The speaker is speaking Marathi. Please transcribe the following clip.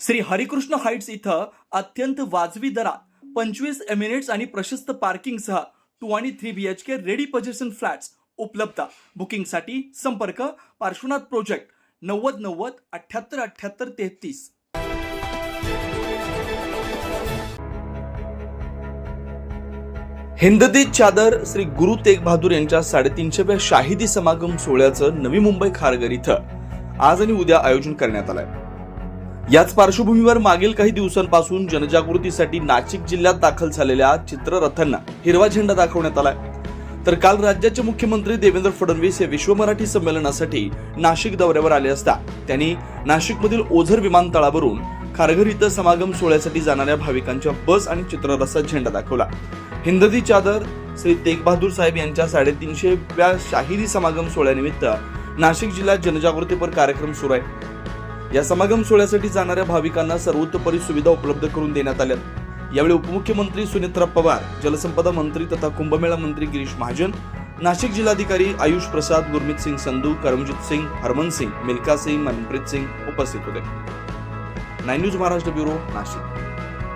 श्री हरिकृष्ण हाइट्स इथं अत्यंत वाजवी दरात 25 एमिनेट्स आणि प्रशस्त पार्किंगसह 2 आणि 3 BHK रेडी पोझिशन फ्लॅट्स उपलब्ध। बुकिंगसाठी संपर्क पार्श्वनाथ प्रोजेक्ट 9090 78 78 33। हिंददी चादर श्री गुरु तेग बहादूर यांच्या 350व्या शाहिदी समागम सोहळ्याचं नवी मुंबई खारघर इथं आज आणि उद्या आयोजन करण्यात आलंय। याच पार्श्वभूमीवर मागील काही दिवसांपासून जनजागृतीसाठी नाशिक जिल्ह्यात दाखल झालेल्या चित्ररथांना हिरवा झेंडा दाखवण्यात आलाय। तर काल राज्याचे मुख्यमंत्री देवेंद्र फडणवीस हे विश्व मराठी संमेलनासाठी नाशिक दौऱ्यावर आले असता त्यांनी नाशिकमधील ओझर विमानतळावरून खारघर इथं समागम सोहळ्यासाठी जाणाऱ्या भाविकांच्या बस आणि चित्ररथाचा झेंडा दाखवला। हिंददी चादर श्री तेग बहादूर साहेब यांच्या 350व्या शाहिदी समागम सोहळ्यानिमित्त नाशिक जिल्ह्यात जनजागृतीपर कार्यक्रम सुरू आहे। या समागम सोहळ्यासाठी जाणाऱ्या भाविकांना सर्वतोपरी सुविधा उपलब्ध करून देण्यात आल्या। यावेळी उपमुख्यमंत्री सुनेत्रा पवार, जलसंपदा मंत्री तथा कुंभमेळा मंत्री गिरीश महाजन, नाशिक जिल्हाधिकारी आयुष प्रसाद, गुरमीत सिंग संधू, करमजीत सिंग, हरमन सिंग, मिल्खा सिंग, मनप्रीत सिंग उपस्थित होते। 9 न्यूज महाराष्ट्र ब्युरो, नाशिक।